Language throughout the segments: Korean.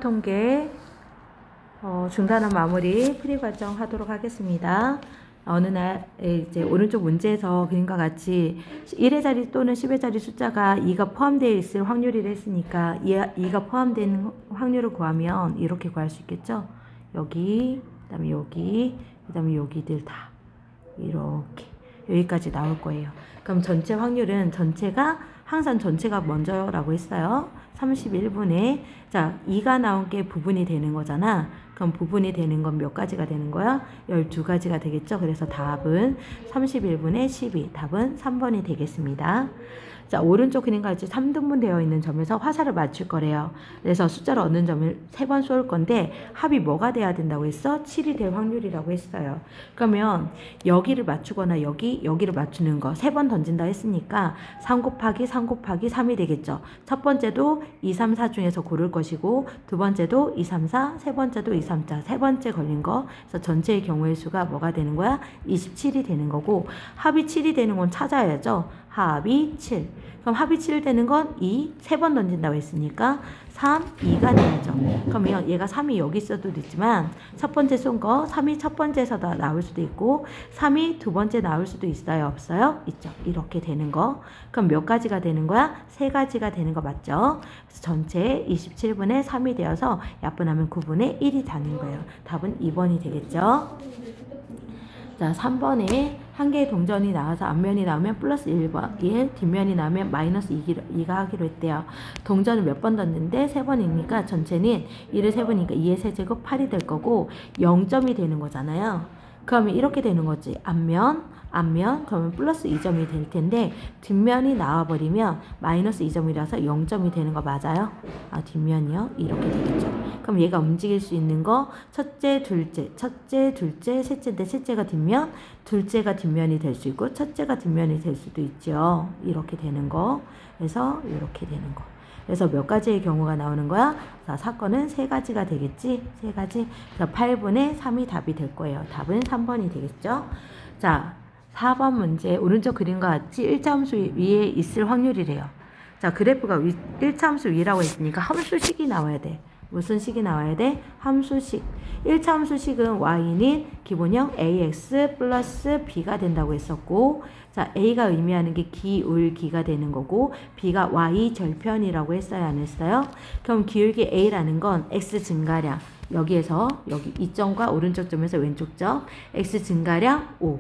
통계 중단원 마무리 풀이 과정 하도록 하겠습니다. 어느 날 이제 오른쪽 문제에서 그림과 같이 1의 자리 또는 10의 자리 숫자가 2가 포함되어 있을 확률이라 했으니까 2가 포함된 확률을 구하면 이렇게 구할 수 있겠죠. 여기, 그다음에 여기, 그다음에 여기들 다 이렇게 여기까지 나올 거예요. 그럼 전체 확률은 항상 전체가 먼저라고 했어요. 31분의 자 2가 나온 게 부분이 되는 거잖아. 그럼 부분이 되는 건 몇 가지가 되는 거야? 12가지가 되겠죠. 그래서 답은 31분의 12 답은 3번이 되겠습니다. 자, 오른쪽 그림과 같이 3등분 되어 있는 점에서 화살을 맞출 거래요. 그래서 숫자를 얻는 점을 3번 쏠 건데 합이 뭐가 돼야 된다고 했어? 7이 될 확률이라고 했어요. 그러면 여기를 맞추거나 여기를 맞추는 거 3번 던진다 했으니까 3 곱하기 3 곱하기 3이 되겠죠. 첫 번째도 2, 3, 4 중에서 고를 것이고 두 번째도 2, 3, 4, 세 번째도 2, 3, 4, 세 번째 걸린 거. 그래서 전체의 경우의 수가 뭐가 되는 거야? 27이 되는 거고 합이 7이 되는 건 찾아야죠. 합이 7. 그럼 합이 7 되는 건 2, 3번 던진다고 했으니까 3, 2가 되죠. 그러면 얘가 3이 여기 있어도 있지만 첫 번째 쏜 거 3이 첫 번째에서 나올 수도 있고 3이 두 번째 나올 수도 있어요? 없어요? 있죠. 이렇게 되는 거. 그럼 몇 가지가 되는 거야? 3가지가 되는 거 맞죠? 그래서 전체 27분의 3이 되어서 약분하면 9분의 1이 되는 거예요. 답은 2번이 되겠죠. 자, 3번에 한 개의 동전이 나와서 앞면이 나오면 플러스 1번, 1, 뒷면이 나오면 마이너스 2가 하기로 했대요. 동전을 몇 번 던졌는데 3번이니까 전체는 1을 3번이니까 2의 세제곱 8이 될 거고 0점이 되는 거잖아요. 그러면 이렇게 되는 거지. 앞면 그러면 플러스 2점이 될 텐데 뒷면이 나와버리면 마이너스 2점이라서 0점이 되는 거 맞아요? 아, 뒷면이요? 이렇게 되겠죠. 그럼 얘가 움직일 수 있는 거 첫째, 둘째, 셋째인데 셋째가 뒷면, 둘째가 뒷면이 될 수 있고 첫째가 뒷면이 될 수도 있죠. 이렇게 되는 거. 그래서 이렇게 되는 거. 그래서 몇 가지의 경우가 나오는 거야? 자, 사건은 3가지가 되겠지? 3가지. 그래서 8분의 3이 답이 될 거예요. 답은 3번이 되겠죠? 자, 4번 문제 오른쪽 그림과 같이 1차함수 위에 있을 확률이래요. 자, 그래프가 1차함수 위라고 했으니까 함수식이 나와야 돼. 무슨 식이 나와야 돼? 함수식. 1차 함수식은 y는 기본형 ax 플러스 b가 된다고 했었고 자, a가 의미하는 게 기울기가 되는 거고 b가 y 절편이라고 했어요? 안 했어요? 그럼 기울기 a라는 건 x 증가량 여기에서 여기 이점과 오른쪽 점에서 왼쪽 점 x 증가량 5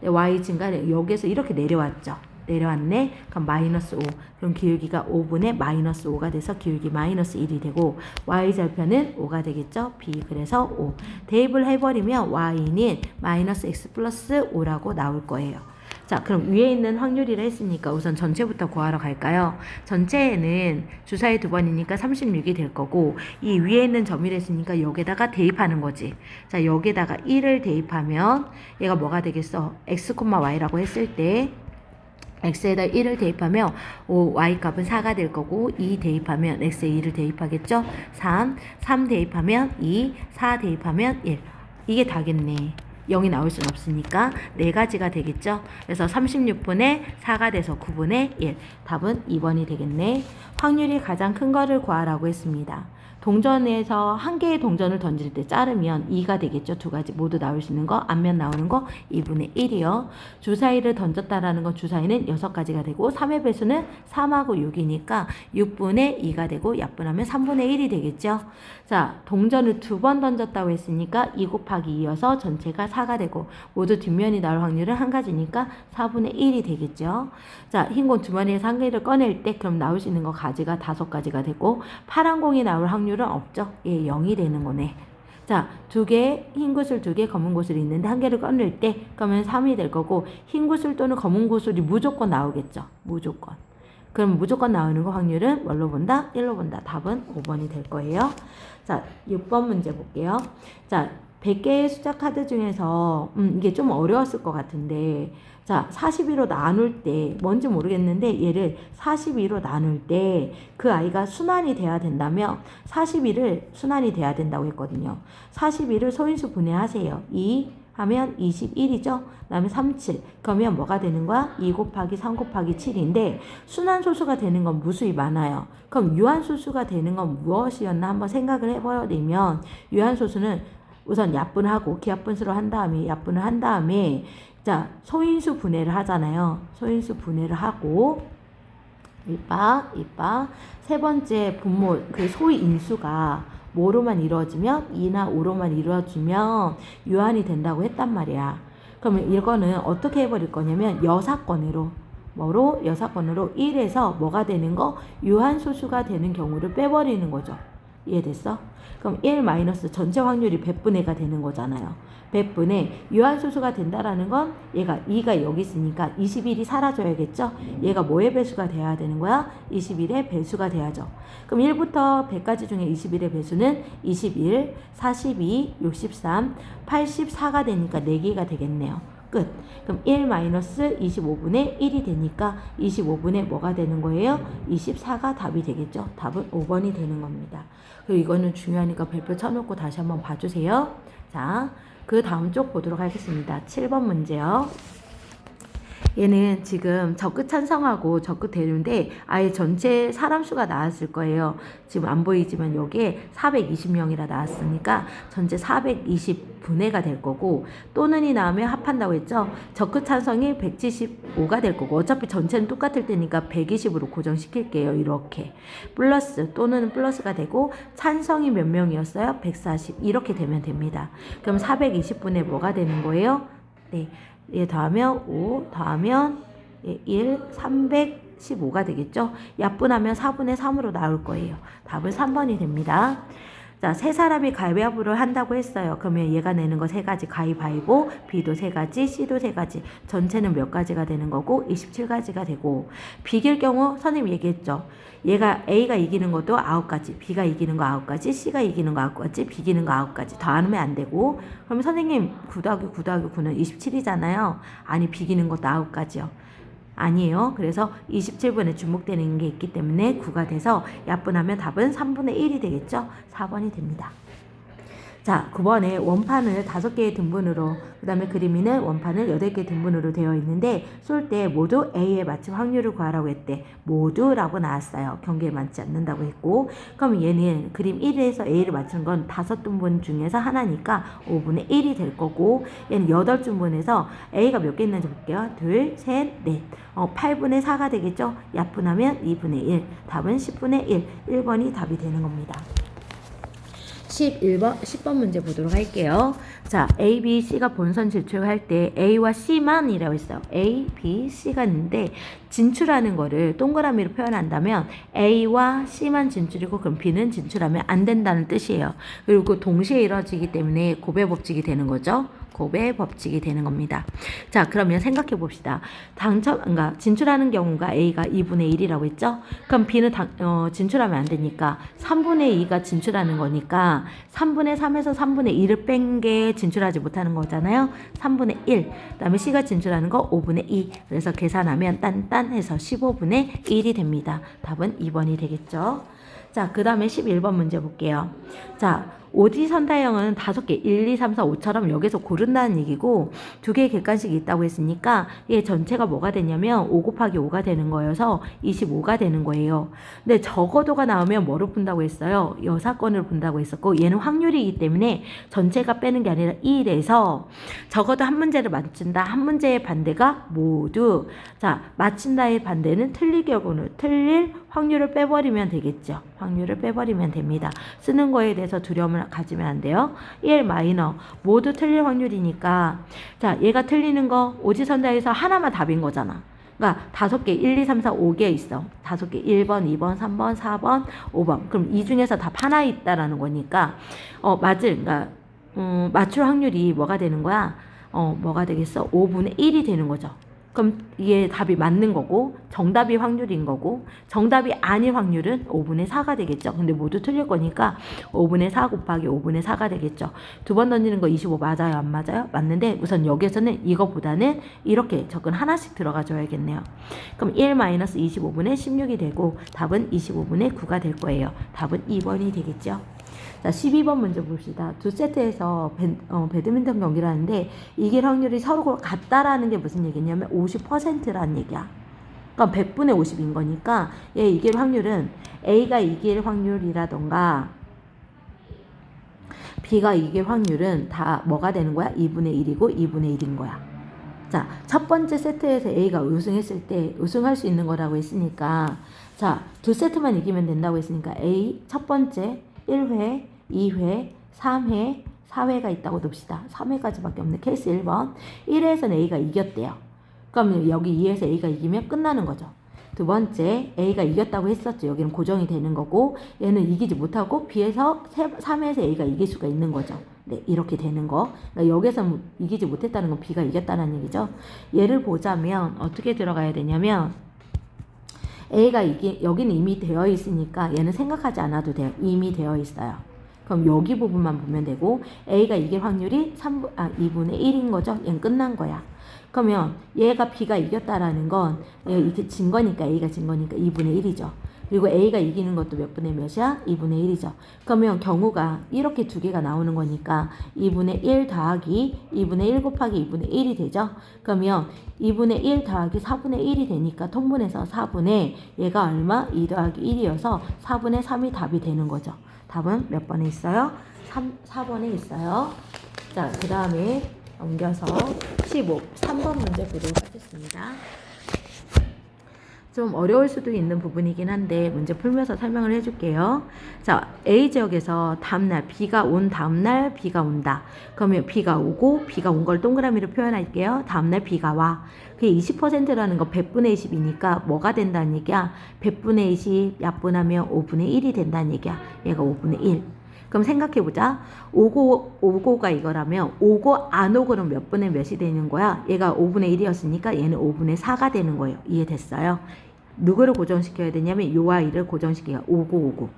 y 증가량 여기에서 이렇게 내려왔죠. 내려왔네. 그럼 마이너스 5. 그럼 기울기가 5분의 마이너스 5가 돼서 기울기 마이너스 1이 되고 y절편은 5가 되겠죠. b 그래서 5. 대입을 해버리면 y는 마이너스 x 플러스 5라고 나올 거예요. 자, 그럼 위에 있는 확률이라 했으니까 우선 전체부터 구하러 갈까요? 전체에는 주사위 2번이니까 36이 될 거고 이 위에 있는 점이라 했으니까 여기다가 대입하는 거지. 자, 여기다가 1을 대입하면 얘가 뭐가 되겠어? x, y라고 했을 때 x에다 1을 대입하면 y 값은 4가 될 거고 2 대입하면 x에 2를 대입하겠죠? 3 대입하면 2, 4 대입하면 1. 이게 다겠네. 0이 나올 수는 없으니까 4가지가 되겠죠? 그래서 36분의 4가 돼서 9분의 1. 답은 2번이 되겠네. 확률이 가장 큰 거를 구하라고 했습니다. 동전에서 한 개의 동전을 던질 때 자르면 2가 되겠죠. 2가지 모두 나올 수 있는 거 앞면 나오는 거 2분의 1이요. 주사위를 던졌다라는 건 주사위는 6가지가 되고 3의 배수는 3하고 6이니까 6분의 2가 되고 약분하면 3분의 1이 되겠죠. 자, 동전을 2번 던졌다고 했으니까 2 곱하기 2여서 전체가 4가 되고 모두 뒷면이 나올 확률은 1가지니까 4분의 1이 되겠죠. 자, 흰 공 주머니에서 한 개를 꺼낼 때 그럼 나올 수 있는 거 가지가 5가지가 되고 파란 공이 나올 확률은 없죠. 예, 0이 되는 거네. 자, 흰 구슬 2개, 검은 구슬이 있는데 한 개를 꺼낼 때 그러면 3이 될 거고 흰 구슬 또는 검은 구슬이 무조건 나오겠죠. 무조건. 그럼 무조건 나오는 거 확률은 뭘로 본다? 1로 본다. 답은 5번이 될 거예요. 자, 6번 문제 볼게요. 자, 100개의 숫자 카드 중에서 이게 좀 어려웠을 것 같은데 자, 42로 나눌 때 뭔지 모르겠는데 얘를 42로 나눌 때 그 아이가 순환이 돼야 된다면 42를 순환이 돼야 된다고 했거든요. 42를 소인수 분해하세요. 2 하면 21이죠. 그 다음에 37. 그러면 뭐가 되는 거야? 2 곱하기 3 곱하기 7인데 순환소수가 되는 건 무수히 많아요. 그럼 유한소수가 되는 건 무엇이었나 한번 생각을 해버리면 유한소수는 우선 약분하고 기하분수로 한 다음에 약분을 한 다음에 자 소인수 분해를 하잖아요. 소인수 분해를 하고 이빠 세 번째 분모 그 소인수가 뭐로만 이루어지면 2나 5로만 이루어지면 유한이 된다고 했단 말이야. 그러면 이거는 어떻게 해버릴 거냐면 여사건으로 뭐로? 여사건으로 1에서 뭐가 되는 거? 유한소수가 되는 경우를 빼버리는 거죠. 이해됐어? 그럼 1 마이너스 전체 확률이 100분의가 되는 거잖아요. 100분의 유한소수가 된다라는 건 얘가 2가 여기 있으니까 21이 사라져야겠죠? 얘가 뭐의 배수가 돼야 되는 거야? 21의 배수가 돼야죠. 그럼 1부터 100까지 중에 21의 배수는 21, 42, 63, 84가 되니까 4개가 되겠네요. 끝. 그럼 1 마이너스 25분의 1이 되니까 25분의 뭐가 되는 거예요? 24가 답이 되겠죠. 답은 5번이 되는 겁니다. 그리고 이거는 중요하니까 별표 쳐놓고 다시 한번 봐주세요. 자, 그 다음 쪽 보도록 하겠습니다. 7번 문제요. 얘는 지금 적극 찬성하고 적극 대류인데 아예 전체 사람 수가 나왔을 거예요. 지금 안 보이지만 여기에 420명이라 나왔으니까 전체 420분해가 될 거고 또는이 나오면 합한다고 했죠. 적극 찬성이 175가 될 거고 어차피 전체는 똑같을 테니까 120으로 고정시킬게요. 이렇게 플러스 또는 플러스가 되고 찬성이 몇 명이었어요? 140 이렇게 되면 됩니다. 그럼 420분의 뭐가 되는 거예요? 네. 얘 더하면 5 더하면 1 315가 되겠죠. 약분하면 4분의 3으로 나올 거예요. 답은 3번이 됩니다. 자, 세 사람이 가위바위보를 한다고 했어요. 그러면 얘가 내는 거 3가지 가위바위보, B도 3가지, C도 3가지. 전체는 몇 가지가 되는 거고 27가지가 되고 비길 경우 선생님이 얘기했죠. 얘가 A가 이기는 것도 9가지, B가 이기는 거 9가지, C가 이기는 거 9가지, B 이기는 거 9가지. 더하면 안 되고 그러면 선생님 9 더하기 9 더하기 9는 27이잖아요. 아니 비기는 것도 9가지요. 아니에요. 그래서 27분에 주목되는 게 있기 때문에 9가 돼서 약분하면 답은 3분의 1이 되겠죠. 4번이 됩니다. 자, 9번에 원판을 5개의 등분으로 그 다음에 그림이는 원판을 8개의 등분으로 되어 있는데 쏠 때 모두 A에 맞춤 확률을 구하라고 했대. 모두라고 나왔어요. 경계에 맞지 않는다고 했고 그럼 얘는 그림 1에서 A를 맞춘 건 5등분 중에서 하나니까 5분의 1이 될 거고 얘는 8등분에서 A가 몇 개 있는지 볼게요. 2, 3, 4 8분의 4가 되겠죠. 약분하면 2분의 1 답은 10분의 1 1번이 답이 되는 겁니다. 10번 문제 보도록 할게요. 자, A, B, C가 본선 진출할 때 A와 C만이라고 했어요. A, B, C가 있는데 진출하는 거를 동그라미로 표현한다면 A와 C만 진출이고 그럼 B는 진출하면 안 된다는 뜻이에요. 그리고 동시에 이루어지기 때문에 고배 법칙이 되는 거죠. 고배 법칙이 되는 겁니다. 자, 그러면 생각해 봅시다. 그러니까 진출하는 경우가 A가 2분의 1이라고 했죠? 그럼 B는 진출하면 안 되니까 3분의 2가 진출하는 거니까 3분의 3에서 3분의 2를 뺀 게 진출하지 못하는 거잖아요. 3분의 1. 그 다음에 C가 진출하는 거 5분의 2. 그래서 계산하면 딴딴해서 15분의 1이 됩니다. 답은 2번이 되겠죠. 자, 그 다음에 11번 문제 볼게요. 자, 오지선다형은 5개, 1, 2, 3, 4, 5처럼 여기서 고른다는 얘기고 2개의 객관식이 있다고 했으니까 얘 전체가 뭐가 되냐면 5 곱하기 5가 되는 거여서 25가 되는 거예요. 근데 적어도가 나오면 뭐로 푼다고 했어요? 여사건을 푼다고 했었고 얘는 확률이기 때문에 전체가 빼는 게 아니라 1에서 적어도 한 문제를 맞춘다. 한 문제의 반대가 모두 자 맞춘다의 반대는 틀릴 경우는 틀릴 확률을 빼버리면 되겠죠. 확률을 빼버리면 됩니다. 쓰는 거에 대해서 두려움을 가지면 안 돼요. 1 마이너 모두 틀릴 확률이니까 자 얘가 틀리는 거 오지선다에서 하나만 답인 거잖아. 그러니까 5개 1, 2, 3, 4, 5개 있어. 5개 1번, 2번, 3번, 4번, 5번. 그럼 이 중에서 답 하나 있다라는 거니까 그러니까 맞출 확률이 뭐가 되는 거야? 뭐가 되겠어? 5분의 1이 되는 거죠. 그럼 이게 답이 맞는 거고 정답이 확률인 거고 정답이 아닌 확률은 5분의 4가 되겠죠. 근데 모두 틀릴 거니까 5분의 4 곱하기 5분의 4가 되겠죠. 2번 던지는 거 25 맞아요? 안 맞아요? 맞는데 우선 여기에서는 이거보다는 이렇게 적은 하나씩 들어가 줘야겠네요. 그럼 1 마이너스 25분의 16이 되고 답은 25분의 9가 될 거예요. 답은 2번이 되겠죠. 자, 12번 문제 봅시다. 두 세트에서 배드민턴 경기를 하는데 이길 확률이 서로 같다라는 게 무슨 얘기냐면 50%라는 얘기야. 그러니까 100분의 50인 거니까 얘 이길 확률은 A가 이길 확률이라던가 B가 이길 확률은 다 뭐가 되는 거야? 2분의 1이고 2분의 1인 거야. 자, 첫 번째 세트에서 A가 우승했을 때 우승할 수 있는 거라고 했으니까 자, 두 세트만 이기면 된다고 했으니까 A 첫 번째 1회, 2회, 3회, 4회가 있다고 둡시다. 3회까지밖에 없네. 케이스 1번. 1회에서는 A가 이겼대요. 그럼 여기 2회에서 A가 이기면 끝나는 거죠. 두 번째, A가 이겼다고 했었죠. 여기는 고정이 되는 거고 얘는 이기지 못하고 B에서 3회에서 A가 이길 수가 있는 거죠. 네, 이렇게 되는 거. 그러니까 여기서 이기지 못했다는 건 B가 이겼다는 얘기죠. 얘를 보자면 어떻게 들어가야 되냐면 A가 여기는 이미 되어 있으니까 얘는 생각하지 않아도 돼요. 이미 되어 있어요. 그럼 여기 부분만 보면 되고 A가 이길 확률이 2분의 1인 거죠. 얘는 끝난 거야. 그러면 얘가 B가 이겼다라는 건 얘가 이렇게 진 거니까 A가 진 거니까 2분의 1이죠. 그리고 A가 이기는 것도 몇 분의 몇이야? 2분의 1이죠. 그러면 경우가 이렇게 두 개가 나오는 거니까 2분의 1 더하기 2분의 1 곱하기 2분의 1이 되죠. 그러면 2분의 1 더하기 4분의 1이 되니까 통분해서 4분의 얘가 얼마? 2 더하기 1이어서 4분의 3이 답이 되는 거죠. 답은 몇 번에 있어요? 4번에 있어요. 자, 그 다음에 옮겨서 3번 문제 보도록 하겠습니다. 좀 어려울 수도 있는 부분이긴 한데 문제 풀면서 설명을 해줄게요. 자, A 지역에서 다음날 비가 온 다음날 비가 온다. 그러면 비가 오고 비가 온 걸 동그라미로 표현할게요. 다음날 비가 와. 그게 20%라는 거 100분의 20이니까 뭐가 된다는 얘기야? 100분의 20 약분하면 5분의 1이 된다는 얘기야. 얘가 5분의 1. 그럼 생각해보자. 오고가 이거라면 오고 안 오고는 몇 분의 몇이 되는 거야? 얘가 5분의 1이었으니까 얘는 5분의 4가 되는 거예요. 이해됐어요? 누구를 고정시켜야 되냐면 요와 이를 고정시켜요. 오고.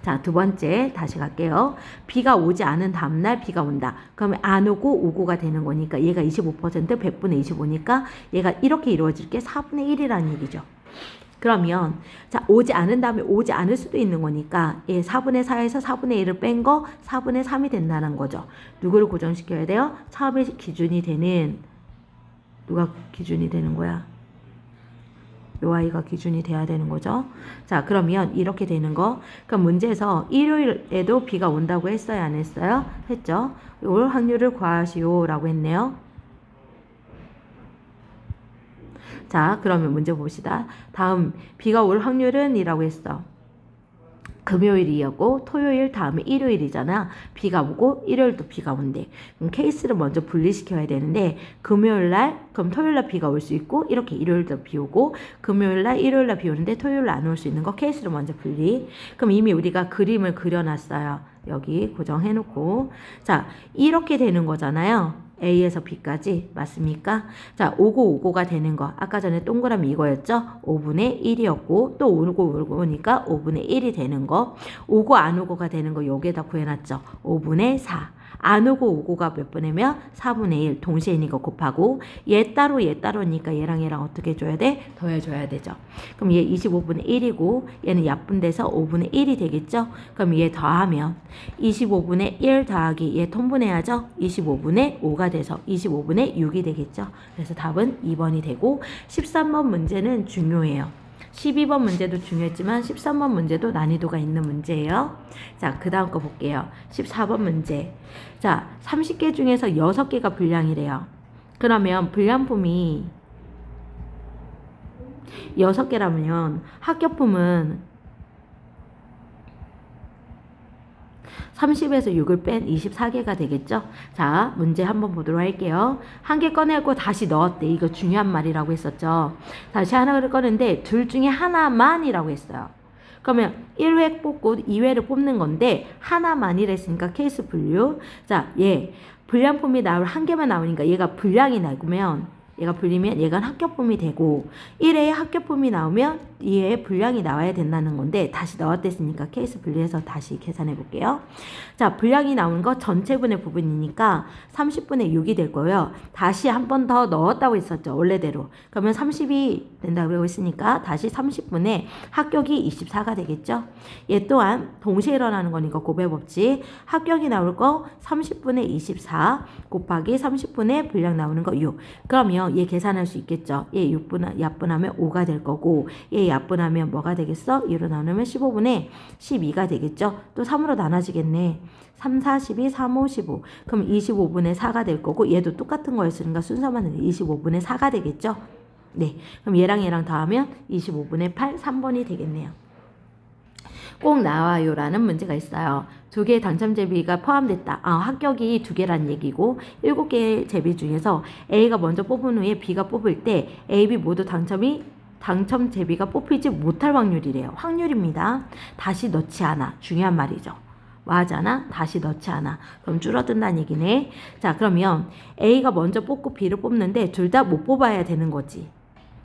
자, 두 번째 다시 갈게요. 비가 오지 않은 다음날 비가 온다. 그러면 안 오고 오고가 되는 거니까 얘가 25% 100분의 25니까 얘가 이렇게 이루어질 게 4분의 1이라는 얘기죠. 그러면 자, 오지 않은 다음에 오지 않을 수도 있는 거니까 얘 4분의 4에서 4분의 1을 뺀 거 4분의 3이 된다는 거죠. 누구를 고정시켜야 돼요? 처음에 기준이 되는 누가 기준이 되는 거야? 요 아이가 기준이 돼야 되는 거죠. 자, 그러면 이렇게 되는 거. 그럼 문제에서 일요일에도 비가 온다고 했어요? 안 했어요? 했죠. 올 확률을 구하시오 라고 했네요. 자, 그러면 문제 봅시다. 다음 비가 올 확률은 이라고 했어. 금요일이었고 토요일 다음에 일요일이잖아. 비가 오고 일요일도 비가 온대. 그럼 케이스를 먼저 분리시켜야 되는데 금요일날 그럼 토요일날 비가 올 수 있고 이렇게 일요일도 비 오고 금요일날 일요일날 비 오는데 토요일날 안 올 수 있는 거 케이스를 먼저 분리. 그럼 이미 우리가 그림을 그려놨어요. 여기 고정해놓고 자 이렇게 되는 거잖아요. A에서 B까지 맞습니까? 자, 오고가 되는 거 아까 전에 동그라미 이거였죠? 5분의 1이었고 또 오고니까 5분의 1이 되는 거 오고 안 오고가 되는 거 여기에다 구해놨죠? 5분의 4 안 오고 오고가 몇 분이면 4분의 1 동시에니까 곱하고 얘 따로니까 얘랑 어떻게 해줘야 돼? 더해줘야 되죠. 그럼 얘 25분의 1이고 얘는 약분돼서 5분의 1이 되겠죠? 그럼 얘 더하면 25분의 1 더하기 얘 통분해야죠? 25분의 5가 돼서 25분의 6이 되겠죠? 그래서 답은 2번이 되고 13번 문제는 중요해요. 12번 문제도 중요했지만 13번 문제도 난이도가 있는 문제예요. 자, 그 다음 거 볼게요. 14번 문제. 자, 30개 중에서 6개가 불량이래요. 그러면 불량품이 6개라면 합격품은 30에서 6을 뺀 24개가 되겠죠? 자, 문제 한번 보도록 할게요. 한 개 꺼내고 다시 넣었대. 이거 중요한 말이라고 했었죠. 다시 하나를 꺼냈는데 둘 중에 하나만이라고 했어요. 그러면 1회 뽑고 2회를 뽑는 건데 하나만이랬으니까 케이스 분류. 자, 얘 불량품이 나올 한 개만 나오니까 얘가 불량이 나면 얘가 불리면 얘가 합격품이 되고 1회에 합격품이 나오면 2회에 분량이 나와야 된다는 건데 다시 넣었댔으니까 케이스 분리해서 다시 계산해 볼게요. 자, 분량이 나오는 거 전체분의 부분이니까 30분의 6이 될 거예요. 다시 한 번 더 넣었다고 했었죠. 원래대로. 그러면 30이 된다고 했으니까 다시 30분의 합격이 24가 되겠죠. 얘 또한 동시에 일어나는 거니까 고배 법칙. 합격이 나올 거 30분의 24 곱하기 30분의 분량 나오는 거 6. 그러면 얘 계산할 수 있겠죠. 얘 6분 약분하면 5가 될 거고 얘 약분하면 뭐가 되겠어? 2로 나누면 15분의 12가 되겠죠. 또 3으로 나눠지겠네. 3, 4, 12, 3, 5, 15. 그럼 25분의 4가 될 거고 얘도 똑같은 거였으니까 순서만 25분의 4가 되겠죠. 네. 그럼 얘랑 더하면 25분의 8, 3번이 되겠네요. 꼭 나와요라는 문제가 있어요. 2개의 당첨 제비가 포함됐다. 합격이 2개란 얘기고 7개의 제비 중에서 A가 먼저 뽑은 후에 B가 뽑을 때 A, B 모두 당첨 제비가 뽑히지 못할 확률이래요. 확률입니다. 다시 넣지 않아. 중요한 말이죠. 뭐 하잖아? 다시 넣지 않아. 그럼 줄어든다는 얘기네. 자, 그러면 A가 먼저 뽑고 B를 뽑는데 둘 다 못 뽑아야 되는 거지.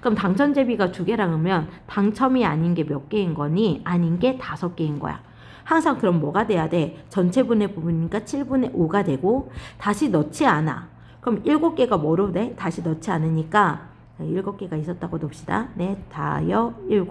그럼 당첨 제비가 2개라 그러면 당첨이 아닌 게 몇 개인 거니? 아닌 게 5개인 거야. 항상 그럼 뭐가 돼야 돼? 전체분의 부분이니까 7분의 5가 되고 다시 넣지 않아. 그럼 7개가 뭐로 돼? 다시 넣지 않으니까 7개가 있었다고 봅시다. 네, 다여 7.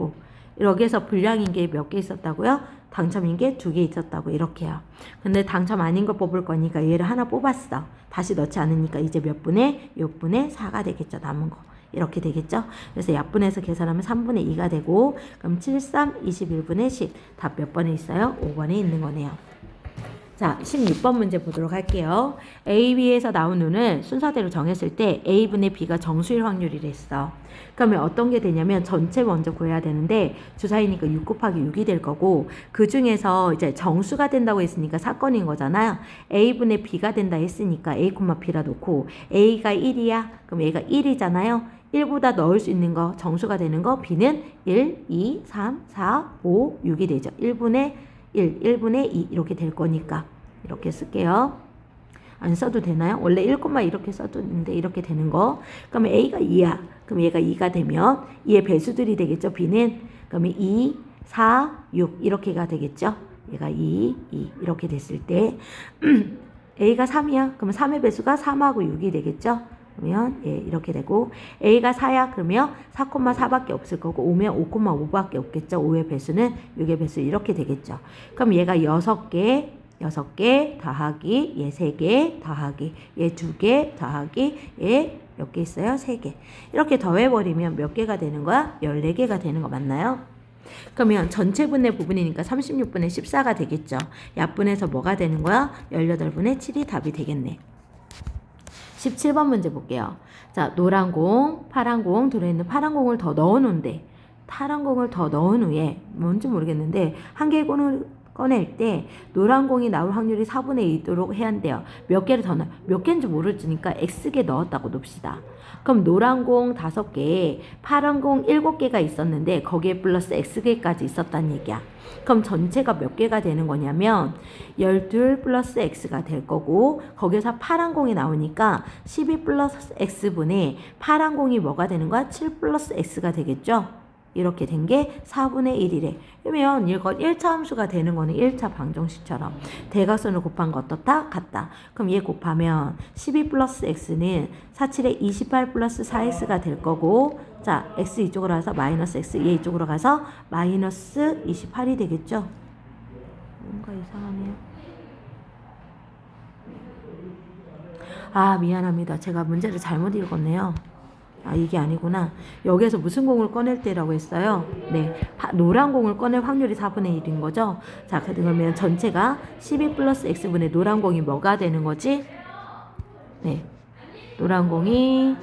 여기에서 불량인 게 몇 개 있었다고요? 당첨인 게 2개 있었다고 이렇게요. 근데 당첨 아닌 거 뽑을 거니까 얘를 하나 뽑았어. 다시 넣지 않으니까 이제 몇 분의? 6분의 4가 되겠죠. 남은 거. 이렇게 되겠죠. 그래서 약분해서 계산하면 3분의 2가 되고 그럼 7, 3, 21분의 10. 답 몇 번에 있어요? 5번에 있는 거네요. 자, 16번 문제 보도록 할게요. A, B에서 나온 눈을 순서대로 정했을 때 A분의 B가 정수일 확률이랬어. 그러면 어떤 게 되냐면 전체 먼저 구해야 되는데 주사위니까 6 곱하기 6이 될 거고 그 중에서 이제 정수가 된다고 했으니까 사건인 거잖아요. A분의 B가 된다 했으니까 A, B라 놓고 A가 1이야. 그럼 A가 1이잖아요. 1보다 넣을 수 있는 거 정수가 되는 거 B는 1, 2, 3, 4, 5, 6이 되죠. 1분의 1, 1분의 2 이렇게 될 거니까 이렇게 쓸게요. 안 써도 되나요? 원래 1, 이렇게 써도 있는데 이렇게 되는 거. 그러면 A가 2야. 그럼 얘가 2가 되면 2의 배수들이 되겠죠. B는 그러면 2, 4, 6 이렇게가 되겠죠. 얘가 2, 2 이렇게 됐을 때 A가 3이야. 그러면 3의 배수가 3하고 6이 되겠죠. 그러면 이렇게 되고 A가 4야. 그러면 4,4밖에 없을 거고 5면 5,5밖에 없겠죠. 5의 배수는 6의 배수 이렇게 되겠죠. 그럼 얘가 6개 더하기 얘 3개 더하기 얘 2개 더하기 얘 몇 개 있어요? 3개. 이렇게 더해버리면 몇 개가 되는 거야? 14개가 되는 거 맞나요? 그러면 전체분의 부분이니까 36분의 14가 되겠죠. 약분해서 뭐가 되는 거야? 18분의 7이 답이 되겠네. 17번 문제 볼게요. 자, 노란 공, 파란 공 들어있는 파란 공을 더 넣어놓은데 파란 공을 더 넣은 후에 뭔지 모르겠는데 한 개의 공을 꺼낼 때 노란 공이 나올 확률이 4분의 2도록 해야 한대요. 몇 개를 더 넣어? 몇 개인지 모르니까 X개 넣었다고 놉시다. 그럼 노란 공 5개, 파란 공 7개가 있었는데 거기에 플러스 X개까지 있었다는 얘기야. 그럼 전체가 몇 개가 되는 거냐면 12 플러스 X가 될 거고 거기서 파란 공이 나오니까 12 플러스 X분의 파란 공이 뭐가 되는 거야? 7 플러스 X가 되겠죠? 이렇게 된 게 4분의 1이래. 그러면 이건 1차 함수가 되는 거는 1차 방정식처럼 대각선을 곱한 거 어떻다? 같다. 그럼 얘 곱하면 12 플러스 x는 47에 28 플러스 4x가 될 거고 자, x 이쪽으로 가서 마이너스 x 얘 이쪽으로 가서 마이너스 28이 되겠죠? 뭔가 이상하네요. 아, 미안합니다. 제가 문제를 잘못 읽었네요. 아, 이게 아니구나. 여기에서 무슨 공을 꺼낼 때라고 했어요? 네, 노란 공을 꺼낼 확률이 4분의 1인 거죠. 자, 그러면 전체가 12 플러스 x분의 노란 공이 뭐가 되는 거지? 네, 노란 공이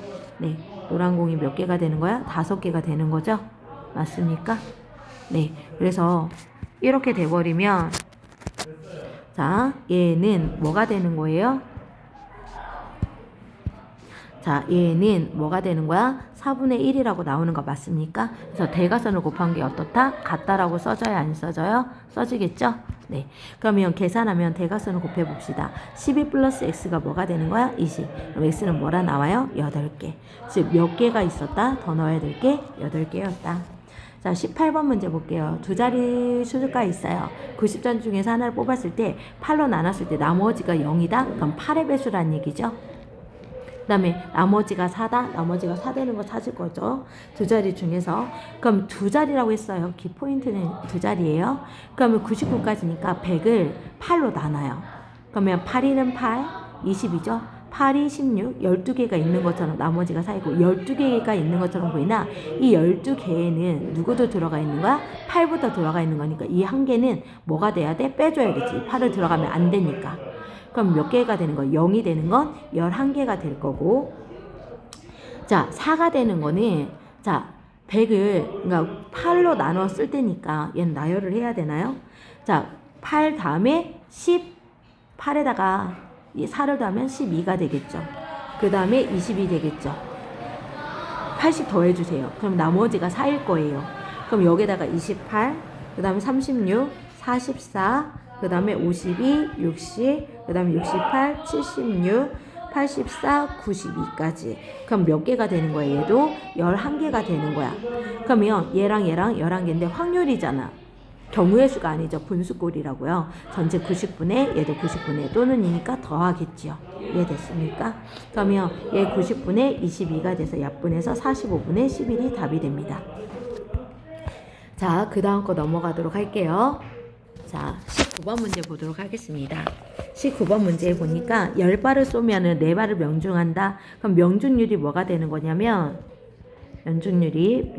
몇 개가 되는 거야? 5개가 되는 거죠. 맞습니까? 네, 그래서 이렇게 돼버리면 자, 얘는 뭐가 되는 거예요? 자, 얘는 뭐가 되는 거야? 4분의 1이라고 나오는 거 맞습니까? 그래서 대각선을 곱한 게 어떻다? 같다라고 써져야 안 써져요? 써지겠죠? 네. 그러면 계산하면 대각선을 곱해 봅시다. 12 플러스 x가 뭐가 되는 거야? 20. 그럼 x는 뭐라 나와요? 8개. 즉 몇 개가 있었다? 더 넣어야 될 게 8개였다. 자, 18번 문제 볼게요. 두 자리 수가 있어요. 90점 중에서 하나를 뽑았을 때 8로 나눴을 때 나머지가 0이다? 그럼 8의 배수란 얘기죠. 그 다음에 나머지가 4다? 나머지가 4 되는 거 찾을 거죠. 두 자리 중에서. 그럼 두 자리라고 했어요. 키포인트는 두 자리예요. 그러면 99까지니까 100을 8로 나눠요. 그러면 8이는 8, 20이죠. 8이 16, 12개가 있는 것처럼 나머지가 4이고 12개가 있는 것처럼 보이나 이 12개에는 누구도 들어가 있는 거야? 8부터 들어가 있는 거니까 이 한 개는 뭐가 돼야 돼? 빼줘야겠지. 8을 들어가면 안 되니까. 그럼 몇 개가 되는 거야? 0이 되는 건 11개가 될 거고. 자, 4가 되는 거는 자, 100을 그러니까 8로 나눠 쓸 때니까 얘는 나열을 해야 되나요? 자, 8 다음에 10, 8에다가 4를 더하면 12가 되겠죠. 그 다음에 20이 되겠죠. 80 더해주세요. 그럼 나머지가 4일 거예요. 그럼 여기다가 28, 그 다음에 36, 44, 그 다음에 52, 60, 그 다음에 68, 76, 84, 92까지. 그럼 몇 개가 되는 거야? 얘도 11개가 되는 거야. 그러면 얘랑 11개인데 확률이잖아. 경우의 수가 아니죠. 분수꼴이라고요. 전체 90분의 얘도 90분의 또는 이니까 더하겠지요. 이해됐습니까? 그러면 얘 90분의 22가 돼서 약분해서 45분의 11이 답이 됩니다. 자, 그 다음 거 넘어가도록 할게요. 자, 19번 문제 보도록 하겠습니다. 19번 문제에 보니까 10발을 쏘면은 4발을 명중한다. 그럼 명중률이 뭐가 되는 거냐면 명중률이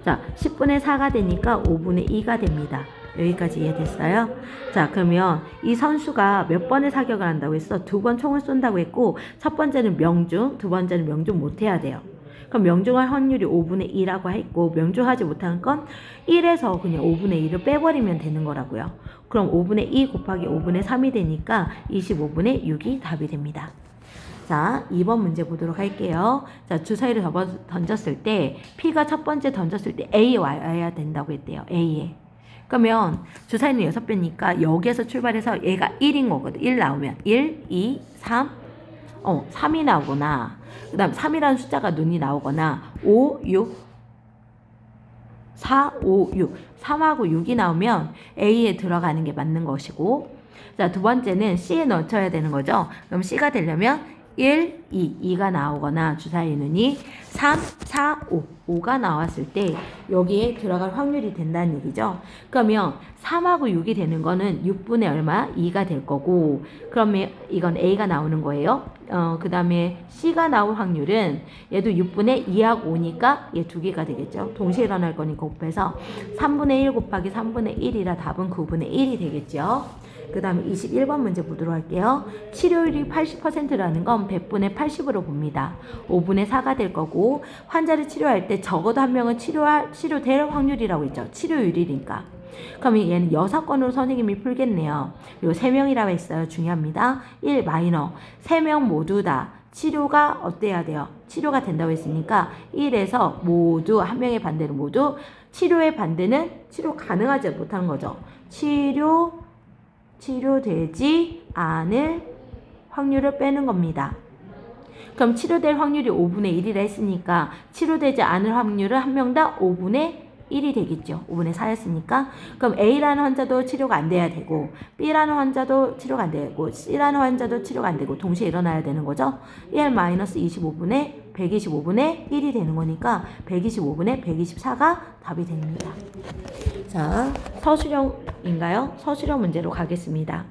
자, 10분의 4가 되니까 5분의 2가 됩니다. 여기까지 이해됐어요? 자, 그러면 이 선수가 몇 번의 사격을 한다고 했어? 2번 총을 쏜다고 했고 첫 번째는 명중, 두 번째는 명중 못해야 돼요. 그럼 명중할 확률이 5분의 2라고 했고 명중하지 못한 건 1에서 그냥 5분의 2를 빼버리면 되는 거라고요. 그럼 5분의 2 곱하기 5분의 3이 되니까 25분의 6이 답이 됩니다. 자, 2번 문제 보도록 할게요. 자, 주사위를 던졌을 때 P가 첫 번째 던졌을 때 A에 와야 된다고 했대요. A에. 그러면 주사위는 6배니까 여기에서 출발해서 얘가 1인 거거든. 1 나오면 1, 2, 3 3이 나오거나 그 다음 3이라는 숫자가 눈이 나오거나 5, 6 4, 5, 6 3하고 6이 나오면 A에 들어가는 게 맞는 것이고 자, 두 번째는 C에 넣어야 되는 거죠. 그럼 C가 되려면 1, 2가 나오거나 주사위 눈이 3, 4, 5가 나왔을 때 여기에 들어갈 확률이 된다는 얘기죠. 그러면 3하고 6이 되는 거는 6분의 얼마? 2가 될 거고 그러면 이건 A가 나오는 거예요. 그 다음에 C가 나올 확률은 얘도 6분의 2하고 5니까 얘 두 개가 되겠죠. 동시에 일어날 거니까 곱해서 3분의 1 곱하기 3분의 1이라 답은 9분의 1이 되겠죠. 그 다음에 21번 문제 보도록 할게요. 치료율이 80%라는 건 100분의 80으로 봅니다. 5분의 4가 될 거고 환자를 치료할 때 적어도 한 명은 치료될 확률이라고 했죠. 치료율이니까. 그러면 얘는 6건으로 선생님이 풀겠네요. 그리고 3명이라고 했어요. 중요합니다. 1 마이너. 3명 모두 다 치료가 어때야 돼요? 치료가 된다고 했으니까 1에서 모두 한 명의 반대로 모두 치료의 반대는 치료 가능하지 못하는 거죠. 치료되지 않을 확률을 빼는 겁니다. 그럼 치료될 확률이 5분의 1이라 했으니까 치료되지 않을 확률은 한 명당 5분의 1이 되겠죠. 5분의 4였으니까. 그럼 A라는 환자도 치료가 안 돼야 되고 B라는 환자도 치료가 안 되고 C라는 환자도 치료가 안 되고 동시에 일어나야 되는 거죠. 1-25분의 125분의 1이 되는 거니까 125분의 124가 답이 됩니다. 자, 서술형인가요? 서술형 문제로 가겠습니다.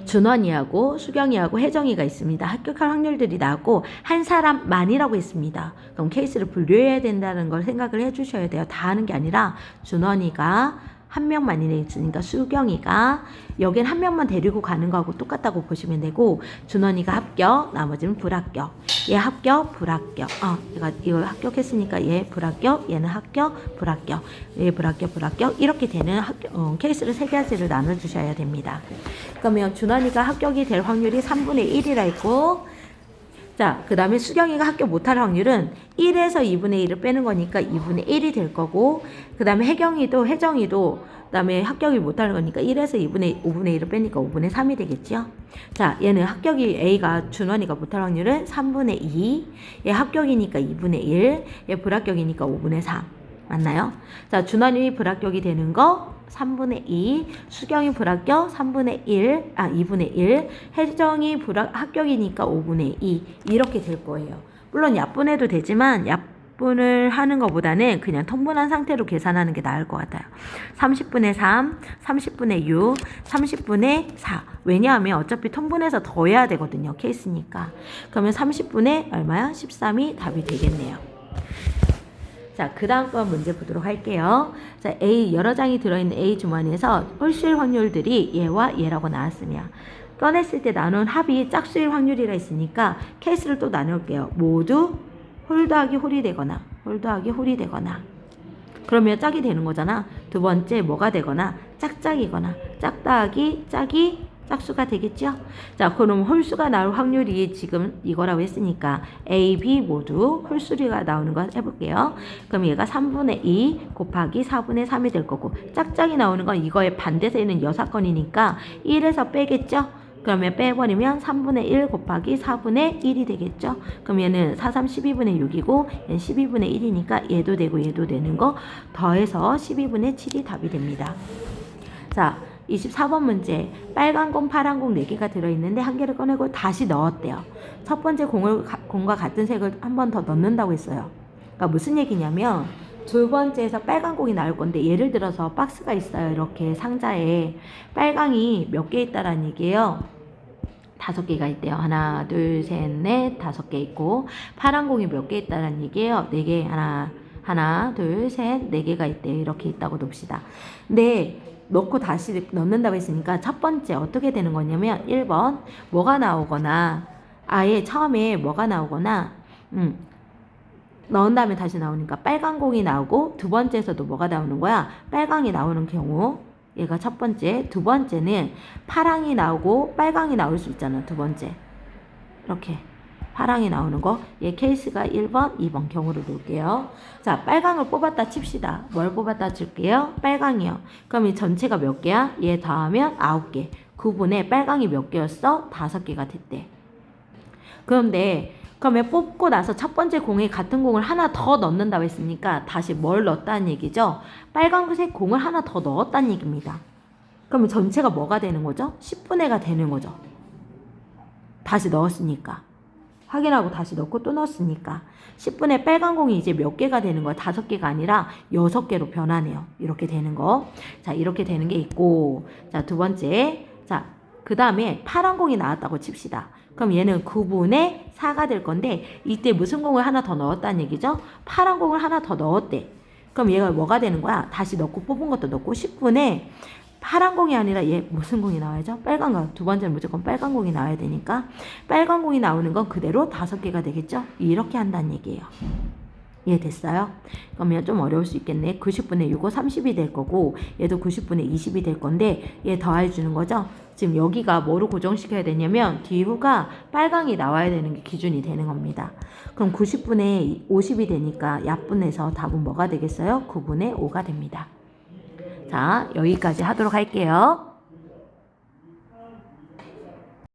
준원이하고 수경이하고 혜정이가 있습니다. 합격할 확률들이 나왔고 한 사람만이라고 했습니다. 그럼 케이스를 분류해야 된다는 걸 생각을 해주셔야 돼요. 다 하는 게 아니라 준원이가 한 명만 이내 있으니까 수경이가 여긴 한 명만 데리고 가는 거하고 똑같다고 보시면 되고 준원이가 합격, 나머지는 불합격. 얘 합격, 불합격. 얘가 이거 합격했으니까 얘 불합격, 얘는 합격, 불합격. 얘 불합격, 불합격. 이렇게 되는 케이스를 3가지를 나눠주셔야 됩니다. 그러면 준원이가 합격이 될 확률이 3분의 1이라 했고, 자, 그 다음에 수경이가 합격 못할 확률은 1에서 2분의 1을 빼는 거니까 2분의 1이 될 거고, 그 다음에 혜정이도, 그 다음에 합격이 못할 거니까 1에서 5분의 1을 빼니까 5분의 3이 되겠죠? 자, 얘는 합격이, A가, 준원이가 못할 확률은 3분의 2, 얘 합격이니까 2분의 1, 얘 불합격이니까 5분의 3. 맞나요? 자, 준원이 불합격이 되는 거 3분의 2, 수경이 불합격 2분의 1, 혜정이 합격이니까 5분의 2 이렇게 될 거예요. 물론 약분해도 되지만 약분을 하는 것보다는 그냥 통분한 상태로 계산하는 게 나을 것 같아요. 30분의 3, 30분의 6, 30분의 4. 왜냐하면 어차피 통분해서 더해야 되거든요. 케이스니까. 그러면 30분의 얼마야? 13이 답이 되겠네요. 자, 그 다음 번 문제 보도록 할게요. 자, A, 여러 장이 들어있는 A 주머니에서 홀수일 확률들이 얘와 얘라고 나왔으면 꺼냈을 때 나눈 합이 짝수일 확률이라 했으니까 케이스를 또 나눌게요. 모두 홀 더하기 홀이 되거나 홀 더하기 홀이 되거나 그러면 짝이 되는 거잖아. 두 번째 뭐가 되거나 짝짝이거나 짝 더하기 짝이 짝수가 되겠죠? 자, 그럼 홀수가 나올 확률이 지금 이거라고 했으니까 A, B 모두 홀수가 나오는 거 해볼게요. 그럼 얘가 3분의 2 곱하기 4분의 3이 될 거고 짝짝이 나오는 건 이거의 반대세는 여사건이니까 1에서 빼겠죠? 그러면 빼버리면 3분의 1 곱하기 4분의 1이 되겠죠? 그럼 얘는 4, 3, 12분의 6이고 얘는 12분의 1이니까 얘도 되고 얘도 되는 거 더해서 12분의 7이 답이 됩니다. 자, 24번 문제. 빨간 공, 파란 공 4개가 들어있는데 한 개를 꺼내고 다시 넣었대요. 첫 번째 공과 같은 색을 한 번 더 넣는다고 했어요. 그러니까 무슨 얘기냐면 두 번째에서 빨간 공이 나올 건데 예를 들어서 박스가 있어요. 이렇게 상자에 빨강이 몇 개 있다라는 얘기예요. 5개가 있대요. 하나, 둘, 셋, 넷, 5개 있고 파란 공이 몇 개 있다라는 얘기예요. 4개, 하나, 둘, 셋, 4개가 있대요. 이렇게 있다고 둡시다. 근데 넣고 다시 넣는다고 했으니까 첫 번째 어떻게 되는 거냐면 1번 뭐가 나오거나 아예 처음에 뭐가 나오거나 넣은 다음에 다시 나오니까 빨간 공이 나오고 두 번째에서도 뭐가 나오는 거야? 빨강이 나오는 경우 얘가 첫 번째. 두 번째는 파랑이 나오고 빨강이 나올 수 있잖아. 두 번째 이렇게 파랑이 나오는 거. 얘 케이스가 1번, 2번 경우를 놓을게요. 자, 빨강을 뽑았다 칩시다. 뭘 뽑았다 칠게요? 빨강이요. 그럼 이 전체가 몇 개야? 얘 더하면 9개. 9분의 빨강이 몇 개였어? 5개가 됐대. 그런데 그러면 뽑고 나서 첫 번째 공에 같은 공을 하나 더 넣는다고 했으니까 다시 뭘 넣었다는 얘기죠? 빨간색 공을 하나 더 넣었다는 얘기입니다. 그러면 전체가 뭐가 되는 거죠? 10분의가 되는 거죠. 다시 넣었으니까. 확인하고 다시 넣고 또 넣었으니까 10분의 빨간 공이 이제 몇 개가 되는 거야? 5개가 아니라 6개로 변하네요. 이렇게 되는 거. 자, 이렇게 되는 게 있고, 자, 두 번째. 자, 그 다음에 파란 공이 나왔다고 칩시다. 그럼 얘는 9분의 4가 될 건데 이때 무슨 공을 하나 더 넣었다는 얘기죠? 파란 공을 하나 더 넣었대. 그럼 얘가 뭐가 되는 거야? 다시 넣고 뽑은 것도 넣고 10분의 파란 공이 아니라 얘 무슨 공이 나와야죠? 빨간 공. 두 번째는 무조건 빨간 공이 나와야 되니까 빨간 공이 나오는 건 그대로 5개가 되겠죠? 이렇게 한다는 얘기예요. 이해됐어요? 그러면 좀 어려울 수 있겠네. 90분의 6은 30이 될 거고 얘도 90분의 20이 될 건데 얘 더해 주는 거죠? 지금 여기가 뭐로 고정시켜야 되냐면 뒤후가 빨강이 나와야 되는 게 기준이 되는 겁니다. 그럼 90분의 50이 되니까 약분해서 답은 뭐가 되겠어요? 9분의 5가 됩니다. 자, 여기까지 하도록 할게요.